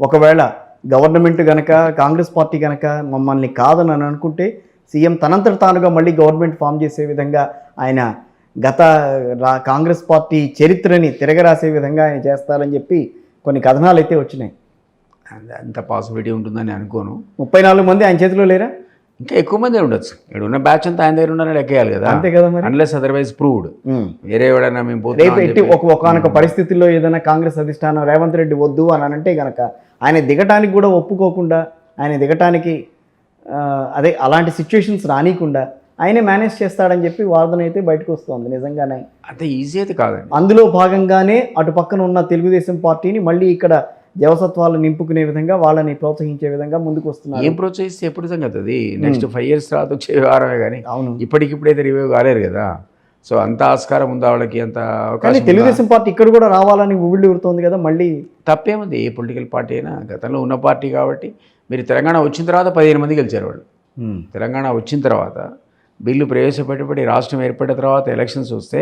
ఒకవేళ గవర్నమెంట్ గనక కాంగ్రెస్ పార్టీ గనక మమ్మల్ని కాదని అనుకుంటే సీఎం తనంతట తానుగా మళ్ళీ గవర్నమెంట్ ఫామ్ చేసే విధంగా ఆయన గత కాంగ్రెస్ పార్టీ చరిత్రని తిరగరాసే విధంగా ఆయన చేస్తారని చెప్పి కొన్ని కథనాలు అయితే వచ్చినాయి. అంత పాసిబిలిటీ ఉంటుందని అనుకోను. 34 మంది ఆయన చేతిలో లేరా? ఇంకా ఎక్కువ మంది ఉండొచ్చు. ఇక్కడ ఉన్న బ్యాచ్ అంతా ఆయన దగ్గర ఉన్నారని ఎక్కేయాలి కదా. అంతే కదా మరి. Unless otherwise proved. వేరే ఎవడైనా మేము రేపు ఒకనొక పరిస్థితుల్లో ఏదైనా కాంగ్రెస్ అధిష్టానం రేవంత్ రెడ్డి వద్దు అని అంటే గనక ఆయన దిగటానికి కూడా ఒప్పుకోకుండా, ఆయన దిగటానికి అదే అలాంటి సిచ్యువేషన్స్ రానియకుండా ఆయనే మేనేజ్ చేస్తాడని చెప్పి వాదన అయితే బయటకు వస్తుంది. నిజంగానే అంత ఈజీ అయితే కాదండి. అందులో భాగంగానే అటు పక్కన ఉన్న తెలుగుదేశం పార్టీని మళ్ళీ ఇక్కడ జవసత్వాలు నింపుకునే విధంగా, వాళ్ళని ప్రోత్సహించే విధంగా ముందుకు వస్తున్నారు. ఏం ప్రోత్సహిస్తే ఎప్పుడు సంగతి అది నెక్స్ట్ 5 years తర్వాత వచ్చే వ్యవహారమే కానీ అవును, ఇప్పటికిప్పుడైతే రివ్యూ కాలేరు కదా. సో అంత ఆస్కారం ఉందా వాళ్ళకి, అంత అవకాశం. తెలుగుదేశం పార్టీ ఇక్కడ కూడా రావాలని ఉవ్విళ్ళు ఊరుతోంది కదా. మళ్ళీ తప్పేముంది, ఏ పొలిటికల్ పార్టీ అయినా గతంలో ఉన్న పార్టీ కాబట్టి. మీరు తెలంగాణ వచ్చిన తర్వాత 15 మంది గెలిచారు వాళ్ళు. తెలంగాణ వచ్చిన తర్వాత బిల్లు ప్రవేశపెట్టబడి రాష్ట్రం ఏర్పడిన తర్వాత ఎలక్షన్స్ వస్తే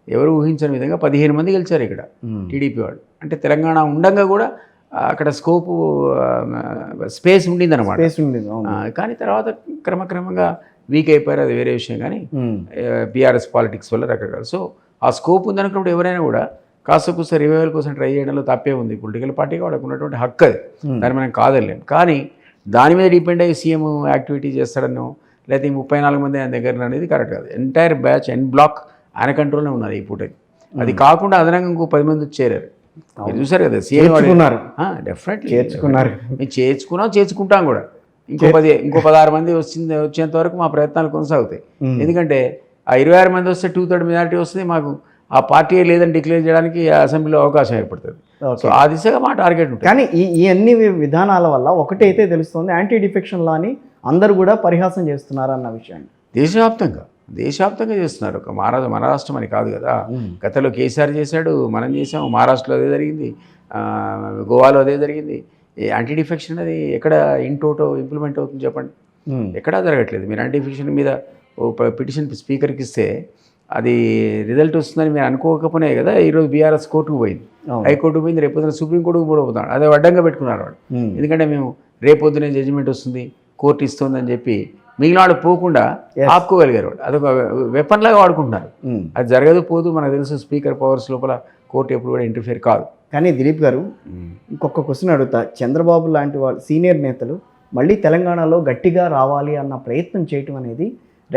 ఎవరు ఊహించని విధంగా 15 మంది గెలిచారు ఇక్కడ టీడీపీ వాళ్ళు. అంటే తెలంగాణ ఉండగా కూడా అక్కడ స్పేస్ ఉండిందన్నమాట. కానీ తర్వాత క్రమక్రమంగా వీక్ అయిపోయారు, అది వేరే విషయం. కానీ బీఆర్ఎస్ పాలిటిక్స్ వల్ల రకరకాల. సో ఆ స్కోప్ ఉందనుకున్నప్పుడు ఎవరైనా కూడా కాస్త కూస్త రివైవల్ కోసం ట్రై చేయడంలో తప్పే ఉంది. పొలిటికల్ పార్టీగా వాళ్ళకు ఉన్నటువంటి హక్కు అది, దాన్ని మనం కాదలేం. కానీ దాని మీద డిపెండ్ అయ్యి సీఎం యాక్టివిటీ చేస్తాడనో లేకపోతే 34 మంది ఆయన దగ్గర అనేది కరెక్ట్ కాదు. ఎంటైర్ బ్యాచ్ బ్లాక్ ఆయన కంట్రోల్నే ఉన్నారు ఈ పూటకి. అది కాకుండా అదనంగా ఇంకో 10 మంది చేరారు. మీరు చూసారు కదా సీఎం డెఫినెట్లీ చేర్చుకున్నారు. మేము చేర్చుకుంటాం కూడా. ఇంకో 16 మంది వచ్చేంత వరకు మా ప్రయత్నాలు కొనసాగుతాయి. ఎందుకంటే ఆ 26 మంది వస్తే 2/3 మెజారిటీ వస్తుంది. మాకు ఆ పార్టీ లేదని డిక్లేర్ చేయడానికి అసెంబ్లీలో అవకాశం ఏర్పడుతుంది. సో ఆ దిశగా మా టార్గెట్ ఉంటుంది. కానీ ఈ అన్ని విధానాల వల్ల ఒకటైతే తెలుస్తుంది, యాంటీ డిఫెక్షన్ లాని అందరూ కూడా పరిహాసం చేస్తున్నారు అన్న విషయాన్ని దేశవ్యాప్తంగా చేస్తున్నారు. ఒక మన రాష్ట్రం అని కాదు కదా. గతంలో కేసీఆర్ చేశాడు, మనం చేసాము. మహారాష్ట్రలో అదే జరిగింది, గోవాలో అదే జరిగింది. యాంటీ డిఫెక్షన్ అనేది ఎక్కడ ఇన్ టోటో ఇంప్లిమెంట్ అవుతుంది చెప్పండి? ఎక్కడా జరగట్లేదు. మీరు యాంటీ డిఫెక్షన్ మీద ఓ పిటిషన్ స్పీకర్కి ఇస్తే అది రిజల్ట్ వస్తుందని మీరు అనుకోకపోయినా కదా ఈరోజు బీఆర్ఎస్ కోర్టుకు పోయింది, హైకోర్టుకు పోయింది, రేపొద్దున సుప్రీంకోర్టుకు కూడా పోతాడు. అదే అడ్డంగా పెట్టుకున్నారు వాళ్ళు. ఎందుకంటే మేము రేపొద్దునే జడ్జిమెంట్ వస్తుంది, కోర్టు ఇస్తుందని చెప్పి మిగిలిన వాళ్ళు పోకుండా ఆపుకోగలిగారు. వాళ్ళు అదొక వెపన్ లాగా వాడుకుంటున్నారు. అది జరగదు, పోదు. మనకు తెలుసు స్పీకర్ పవర్స్ లోపల కోర్టు ఎప్పుడు కూడా ఇంటర్ఫియర్ కాదు. కానీ దిలీప్ గారు, ఇంకొక క్వశ్చన్ అడుగుతా. చంద్రబాబు లాంటి వాళ్ళు సీనియర్ నేతలు మళ్ళీ తెలంగాణలో గట్టిగా రావాలి అన్న ప్రయత్నం చేయటం అనేది,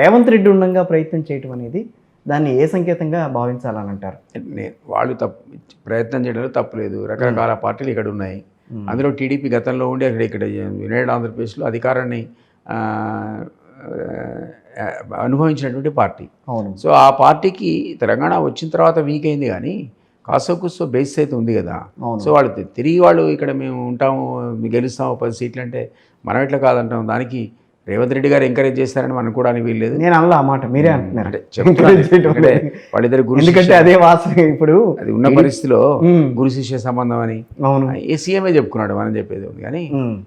రేవంత్ రెడ్డి ఉండగా ప్రయత్నం చేయటం అనేది, దాన్ని ఏ సంకేతంగా భావించాలని అంటారు? వాళ్ళు ప్రయత్నం చేయడంలో తప్పులేదు. రకరకాల పార్టీలు ఇక్కడ ఉన్నాయి. అందులో టీడీపీ గతంలో ఉండి ఇక్కడ యునైటెడ్ ఆంధ్రప్రదేశ్లో అధికారాన్ని అనుభవించినటువంటి పార్టీ. సో ఆ పార్టీకి తెలంగాణ వచ్చిన తర్వాత వీక్ అయింది, కానీ కాస్త కూస్తో బేస్ అయితే ఉంది కదా. సో వాళ్ళు తిరిగి వాళ్ళు ఇక్కడ మేము ఉంటాము, గెలుస్తాము 10 సీట్లు అంటే మనం ఎట్లా కాదంటాం? దానికి రేవంత్ రెడ్డి గారు ఎంకరేజ్ చేస్తారని మనం కూడా అని వీల్లేదు. నేను అలా మాట మీరే అంటున్నారు. వాళ్ళిద్దరు గురు, ఎందుకంటే అదే వాసన ఇప్పుడు అది ఉన్న పరిస్థితిలో గురు శిష్య సంబంధం అని ఏ సీఎంఏ చెప్పుకున్నాడు, మనం చెప్పేది ఉంది. కానీ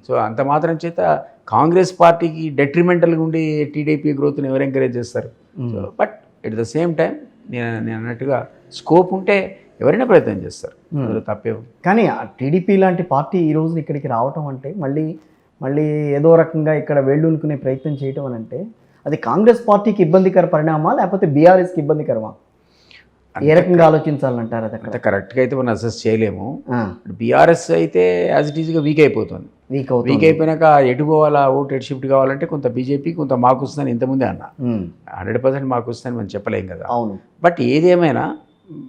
సో అంత మాత్రం చేత కాంగ్రెస్ పార్టీకి డెట్రిమెంటల్గా ఉండి టీడీపీ గ్రోత్ని ఎవరు ఎంకరేజ్ చేస్తారు? So but at the same time నేను అన్నట్టుగా స్కోప్ ఉంటే ఎవరైనా ప్రయత్నం చేస్తారు, అందులో తప్పే. కానీ టీడీపీ లాంటి పార్టీ ఈ రోజు ఇక్కడికి రావటం అంటే మళ్ళీ ఏదో రకంగా ఇక్కడ వేళ్ళూనుకునే ప్రయత్నం చేయటం అని అంటే అది కాంగ్రెస్ పార్టీకి ఇబ్బందికర పరిణామా లేకపోతే బీఆర్ఎస్కి ఇబ్బందికరమా? ఏ రకంగా ఆలోచించాలంటారు? అది అంత కరెక్ట్గా అయితే మనం అసెస్ చేయలేము. బీఆర్ఎస్ అయితే యాజ్ ఇట్ ఈజ్గా వీక్ అయిపోతుంది. వీక్ అయిపోయినాక ఎటు పోవాలా, ఓటు ఎటు షిఫ్ట్ కావాలంటే కొంత బీజేపీ, కొంత మాకు వస్తుందని ఇంతకుముందే అన్న. 100% మాకు వస్తుందని మనం చెప్పలేం కదా. బట్ ఏదేమైనా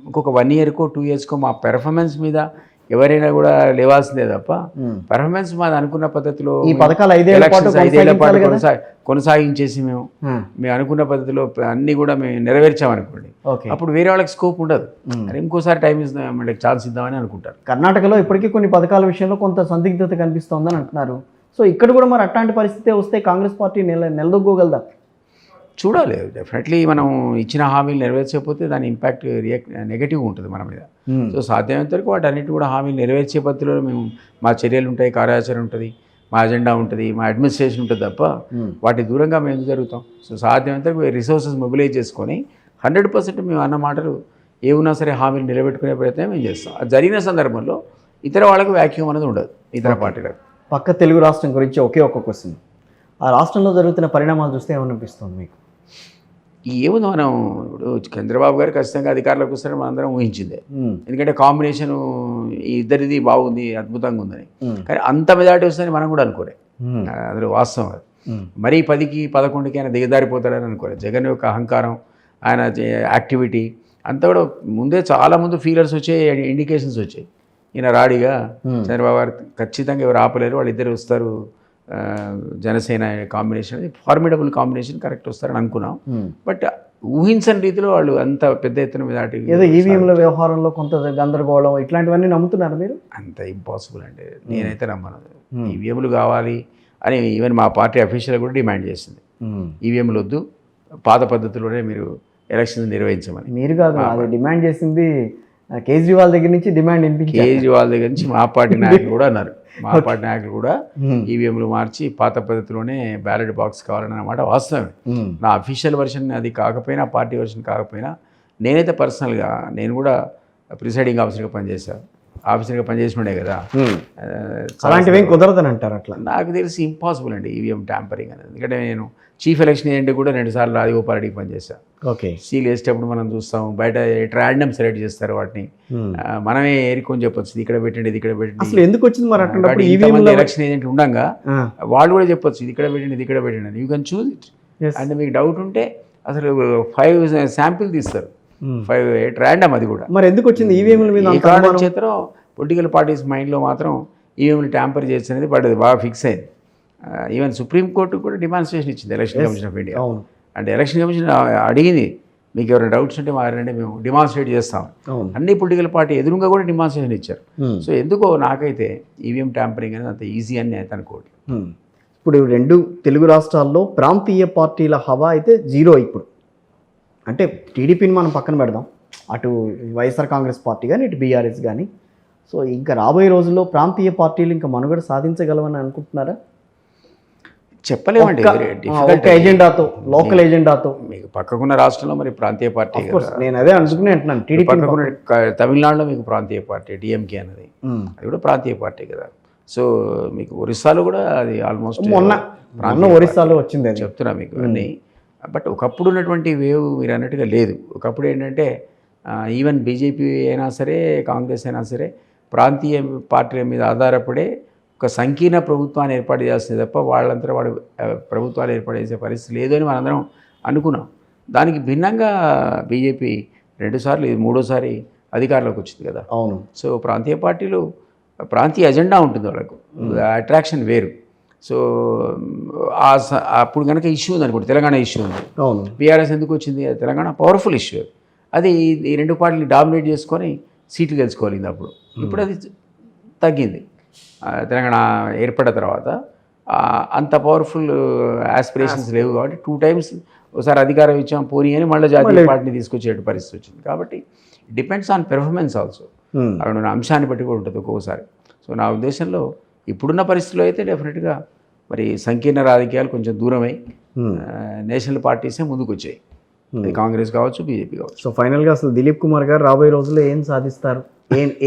ఇంకొక 1 yearకో 2 yearsకో మా పెర్ఫార్మెన్స్ మీద ఎవరైనా కూడా లేవాల్సిందే తప్ప, పెర్ఫార్మెన్స్ మాది అనుకున్న పద్ధతిలో ఈ పథకాలు 5 ఏళ్ల పాటు కొనసాగించేసి మేము అనుకున్న పద్ధతిలో అన్నీ కూడా మేము నెరవేర్చామనుకోండి, అప్పుడు వేరే వాళ్ళకి స్కోప్ ఉండదు. ఇంకోసారి టైం ఇద్దాం, ఛాన్స్ ఇద్దామని అనుకుంటారు. కర్ణాటకలో ఇప్పటికీ కొన్ని పథకాల విషయంలో కొంత సందిగ్ధత కనిపిస్తోందని అంటున్నారు. సో ఇక్కడ కూడా మరి అట్లాంటి పరిస్థితి వస్తే కాంగ్రెస్ పార్టీ నిలదొగ్గగలదా? చూడాలి. డెఫినెట్లీ మనం ఇచ్చిన హామీలు నెరవేర్చకపోతే దాని ఇంపాక్ట్ నెగటివ్ ఉంటుంది మన మీద. సో సాధ్యమైనంత వరకు వాటి అన్నిటి కూడా హామీలు నెరవేర్చే పద్ధతిలో మేము మా చర్యలు ఉంటాయి, కార్యాచరణ ఉంటుంది, మా అజెండా ఉంటుంది, మా అడ్మినిస్ట్రేషన్ ఉంటుంది తప్ప వాటి దూరంగా మేము జరుగుతాం. సో సాధ్యమైనంత వరకు రిసోర్సెస్ మొబిలైజ్ చేసుకొని 100% మేము అన్న మాటలు ఏమున్నా సరే హామీలు నిలబెట్టుకునే ప్రయత్నం మేము చేస్తాం. అది జరిగిన సందర్భంలో ఇతర వాళ్ళకి వ్యాక్యూమ్ అనేది ఉండదు ఇతర పార్టీలకు. పక్క తెలుగు రాష్ట్రం గురించి ఒకే ఒక క్వశ్చన్, ఆ రాష్ట్రంలో జరుగుతున్న పరిణామాలు చూస్తే ఏమనిపిస్తుంది మీకు? ఏముంది, మనం ఇప్పుడు చంద్రబాబు గారు ఖచ్చితంగా అధికారంలోకి వస్తారని మనందరం ఊహించిందే. ఎందుకంటే కాంబినేషను ఇద్దరిది బాగుంది, అద్భుతంగా ఉందని. కానీ అంత మెజారిటీ వస్తుందని మనం కూడా అనుకోలే, అందులో వాస్తవం అది. మరీ 10కి 11కి ఆయన దిగజారిపోతాడని అనుకోలేదు. జగన్ యొక్క అహంకారం, ఆయన యాక్టివిటీ అంతా కూడా ముందే చాలా ముందు ఫీలర్స్ వచ్చాయి, ఇండికేషన్స్ వచ్చాయి. ఈయన రాడిగా చంద్రబాబు గారు ఖచ్చితంగా ఎవరు ఆపలేరు, వాళ్ళిద్దరు వస్తారు, జనసేన కాంబినేషన్ అది ఫార్మిడబుల్ కాంబినేషన్, కరెక్ట్ వస్తారని అనుకున్నాం. బట్ ఊహించని రీతిలో వాళ్ళు అంత పెద్ద ఎత్తున మెజారిటీ. ఏదో ఈవీఎంల వ్యవహారంలో కొంత గందరగోళం ఇట్లాంటివన్నీ నమ్ముతున్నారు మీరు? అంత ఇంపాసిబుల్ అంటే నేనైతే నమ్మను. ఈవీఎంలు కావాలి అని ఈవెన్ మా పార్టీ అఫీషియల్ కూడా డిమాండ్ చేసింది. ఈవీఎంలు వద్దు, పాత పద్ధతిలోనే మీరు ఎలక్షన్ నిర్వహించమని. మీరు కాదు, అది డిమాండ్ చేసింది కేజ్రీవాల్ దగ్గర నుంచి డిమాండ్ వినిపించారు. కేజ్రీవాల్ దగ్గర నుంచి మా పార్టీ నాయకులు కూడా అన్నారు. మా పార్టీ నాయకులు కూడా ఈవీఎంలు మార్చి పాత పద్ధతిలోనే బ్యాలెట్ బాక్స్ కావాలని అన్నమాట వాస్తవమే. నా అఫీషియల్ వర్షన్ అది కాకపోయినా, పార్టీ వర్షన్ కాకపోయినా, నేనైతే పర్సనల్గా నేను కూడా ప్రిసైడింగ్ ఆఫీసర్గా పనిచేశాను. ఆఫీసర్గా పనిచేసినోడే కదా. అలాంటివి ఏం కుదరదని అంటారు? అట్లా నాకు తెలిసి ఇంపాసిబుల్ అండి ఈవీఎం ట్యాంపరింగ్ అనేది. ఎందుకంటే నేను చీఫ్ ఎలక్షన్ ఏజెంట్ కూడా 2 సార్లు రాజగోపాల్ రెడ్డికి పనిచేశాను. ఓకే, సీల్ వేసేటప్పుడు మనం చూస్తాం, బయట ర్యాండమ్ సెలెక్ట్ చేస్తారు వాటిని, మనమే ఏరుకొని చెప్పొచ్చు ఇది ఇక్కడ పెట్టండి, ఇది ఇక్కడ పెట్టండి. అసలు ఎందుకు వచ్చింది మరి అట్లా? ఎలక్షన్ ఏజెంట్ ఉండగా వాళ్ళు కూడా చెప్పొచ్చు ఇది ఇక్కడ పెట్టండి, ఇది ఇక్కడ పెట్టండి అని. You can choose it. అంటే మీకు డౌట్ ఉంటే అసలు 5 శాంపిల్ తీస్తారు, 5 ర్యాండమ్, అది కూడా. మరి ఎందుకు వచ్చింది ఈవీఎంల మీద? ఈ కారణం చేతనం పొలిటికల్ పార్టీస్ మైండ్లో మాత్రం ఈవీఎంలు ట్యాంపర్ చేసి అనేది పడ్డది, బాగా ఫిక్స్ అయింది. ఈవెన్ సుప్రీంకోర్టు కూడా డిమాన్స్ట్రేషన్ ఇచ్చింది ఎలక్షన్ కమిషన్ ఆఫ్ ఇండియా. అంటే ఎలక్షన్ కమిషన్ అడిగింది, మీకు ఎవరైనా డౌట్స్ ఉంటే మారండి, మేము డిమాన్స్ట్రేట్ చేస్తాం. అన్ని పొలిటికల్ పార్టీ ఎదురుగా కూడా డిమాన్స్ట్రేషన్ ఇచ్చారు. సో ఎందుకో నాకైతే ఈవీఎం ట్యాంపరింగ్ అనేది అంత ఈజీ అని నేను అనుకోవట్లేదు. ఇప్పుడు 2 తెలుగు రాష్ట్రాల్లో ప్రాంతీయ పార్టీల హవా అయితే 0 ఇప్పుడు. అంటే టీడీపీని మనం పక్కన పెడదాం, అటు వైఎస్ఆర్ కాంగ్రెస్ పార్టీ కానీ, ఇటు బీఆర్ఎస్ కానీ. సో ఇంకా రాబోయే రోజుల్లో ప్రాంతీయ పార్టీలు ఇంకా మనుగడ సాధించగలవని అనుకుంటున్నారా? చెప్పలేమండి. ఎజెండాతో, లోకల్ ఎజెండాతో. మీకు పక్కకున్న రాష్ట్రంలో మరి ప్రాంతీయ పార్టీ, నేను అదే అనుకునే అంటున్నాను. టీడీపీ పక్కకున్న తమిళనాడులో మీకు ప్రాంతీయ పార్టీ డిఎంకే అనేది, అది కూడా ప్రాంతీయ పార్టీ కదా. సో మీకు ఒరిస్సాలో కూడా అది ఆల్మోస్ట్ మొన్న ఒరిస్సాలో వచ్చింది అని చెప్తున్నా మీకు అన్నీ. బట్ ఒకప్పుడు ఉన్నటువంటి వేవ్ మీరు అన్నట్టుగా లేదు. ఒకప్పుడు ఏంటంటే ఈవెన్ బీజేపీ అయినా సరే, కాంగ్రెస్ అయినా సరే, ప్రాంతీయ పార్టీల మీద ఆధారపడే ఒక సంకీర్ణ ప్రభుత్వాన్ని ఏర్పాటు చేస్తుంది తప్ప వాళ్ళంతా వాడు ప్రభుత్వాలు ఏర్పాటు చేసే పరిస్థితి లేదు అని మనందరం అనుకున్నాం. దానికి భిన్నంగా బీజేపీ 2 సార్లు, ఇది 3వ సారి అధికారంలోకి వచ్చింది కదా. అవును. సో ప్రాంతీయ పార్టీలు ప్రాంతీయ ఎజెండా ఉంటుంది వాళ్ళకు, అట్రాక్షన్ వేరు. సో అప్పుడు కనుక ఇష్యూ ఉంది అనుకోండి, తెలంగాణ ఇష్యూ ఉంది. అవును. బీఆర్ఎస్ ఎందుకు వచ్చింది? తెలంగాణ పవర్ఫుల్ ఇష్యూ, అది ఈ 2 పార్టీలు డామినేట్ చేసుకొని సీట్లు గెలుచుకోవాలి అప్పుడు. ఇప్పుడు అది తగ్గింది. తెలంగాణ ఏర్పడిన తర్వాత అంత పవర్ఫుల్ ఆస్పిరేషన్స్ లేవు కాబట్టి 2 టైమ్స్ ఒకసారి అధికారం ఇచ్చాం పోనీ అని మళ్ళీ జాతీయ పార్టీని తీసుకొచ్చే పరిస్థితి వచ్చింది. కాబట్టి డిపెండ్స్ ఆన్ పెర్ఫార్మెన్స్ ఆల్సో, అక్కడ ఉన్న అంశాన్ని బట్టి కూడా ఉంటుంది ఒక్కోసారి. సో నా ఉద్దేశంలో ఇప్పుడున్న పరిస్థితుల్లో అయితే డెఫినెట్గా మరి సంకీర్ణ రాజకీయాలు కొంచెం దూరమై నేషనల్ పార్టీసే ముందుకు వచ్చాయి, అది కాంగ్రెస్ కావచ్చు, బీజేపీ కావచ్చు. సో ఫైనల్గా అసలు దిలీప్ కుమార్ గారు రాబోయే రోజుల్లో ఏం సాధిస్తారు,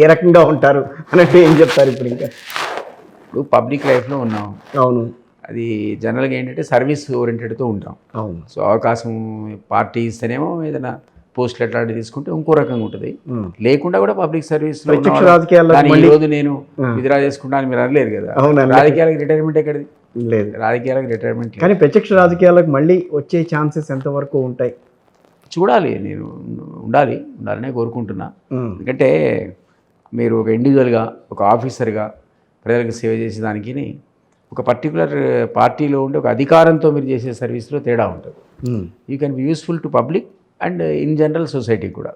ఏ రకంగా ఉంటారు అన్నట్టు ఏం చెప్తారు? ఇప్పుడు పబ్లిక్ లైఫ్లో ఉన్నాం. అవును. అది జనరల్గా ఏంటంటే సర్వీస్ ఓరియంటెడ్తో ఉంటాం. అవును. సో అవకాశం పార్టీ ఇస్తేనేమో ఏదైనా పోస్టులు ఎట్లాంటివి తీసుకుంటే ఇంకో రకంగా ఉంటుంది, లేకుండా కూడా పబ్లిక్ సర్వీస్లో ఈరోజు నేను విత్డ్రా చేసుకుంటాను మీరు అనలేరు కదా. రాజకీయాలకు రిటైర్మెంట్ ఎక్కడిది? లేదు, రాజకీయాలకు రిటైర్మెంట్. కానీ ప్రత్యక్ష రాజకీయాలకు మళ్ళీ వచ్చే ఛాన్సెస్ ఎంతవరకు ఉంటాయి చూడాలి. నేను ఉండాలనే కోరుకుంటున్నా. ఎందుకంటే మీరు ఒక ఇండివిజువల్గా, ఒక ఆఫీసర్గా ప్రజలకు సేవ చేసేదానికి ఒక పర్టికులర్ పార్టీలో ఉండే ఒక అధికారంతో మీరు చేసే సర్వీస్లో తేడా ఉంటుంది. You can be useful to public and in general society కూడా.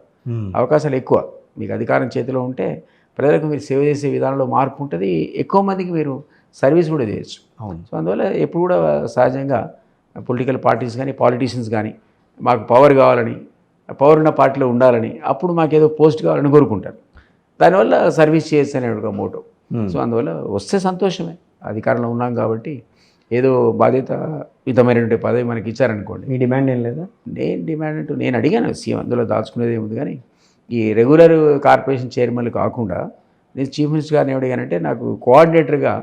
అవకాశాలు ఎక్కువ. మీకు అధికారం చేతిలో ఉంటే ప్రజలకు మీరు సేవ చేసే విధానంలో మార్పు ఉంటుంది, ఎక్కువ మందికి మీరు సర్వీస్ కూడా చేయొచ్చు. సో అందువల్ల ఎప్పుడు కూడా సహజంగా పొలిటికల్ పార్టీస్ కానీ, పాలిటీషియన్స్ కానీ మాకు పవర్ కావాలని, పవర్ ఉన్న పార్టీలో ఉండాలని, అప్పుడు మాకేదో పోస్ట్ కావాలని కోరుకుంటారు. దానివల్ల సర్వీస్ చేయొచ్చు అనే ఒక మోటో. సో అందువల్ల వస్తే సంతోషమే, అధికారంలో ఉన్నాం కాబట్టి. ఏదో బాధ్యతాయుతమైనటువంటి పదవి మనకి ఇచ్చారనుకోండి. మీ డిమాండ్ ఏం లేదా? నేను అడిగాను సీఎం, అందులో దాచుకునేది ఏముంది. కానీ ఈ రెగ్యులర్ కార్పొరేషన్ చైర్మన్లు కాకుండా నేను చీఫ్ మినిస్టర్ గారిని అడిగానంటే నాకు కోఆర్డినేటర్గా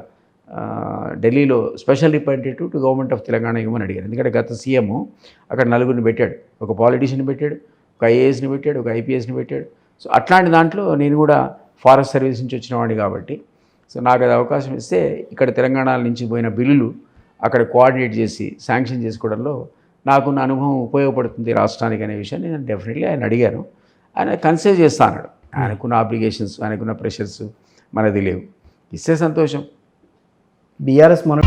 ఢిల్లీలో special representative to government of Telangana ఇవ్వమని అడిగాను. ఎందుకంటే గత సీఎం అక్కడ నలుగురిని పెట్టాడు, ఒక పాలిటీషియన్ పెట్టాడు, ఒక ఐఏఎస్ని పెట్టాడు, ఒక ఐపీఎస్ని పెట్టాడు. సో అట్లాంటి దాంట్లో నేను కూడా ఫారెస్ట్ సర్వీస్ నుంచి వచ్చిన వాడిని కాబట్టి సో నాకు అది అవకాశం ఇస్తే ఇక్కడ తెలంగాణ నుంచి పోయిన బిల్లులు అక్కడ కోఆర్డినేట్ చేసి శాంక్షన్ చేసుకోవడంలో నాకున్న అనుభవం ఉపయోగపడుతుంది రాష్ట్రానికి అనే విషయాన్ని నేను డెఫినెట్లీ ఆయన అడిగాను. ఆయన కన్సిడర్ చేస్తా అన్నాడు. ఆయనకున్న అప్లికేషన్స్, ఆయనకున్న ప్రెషర్స్ మనది లేవు, ఇస్తే సంతోషం. బీఆర్ఎస్ మన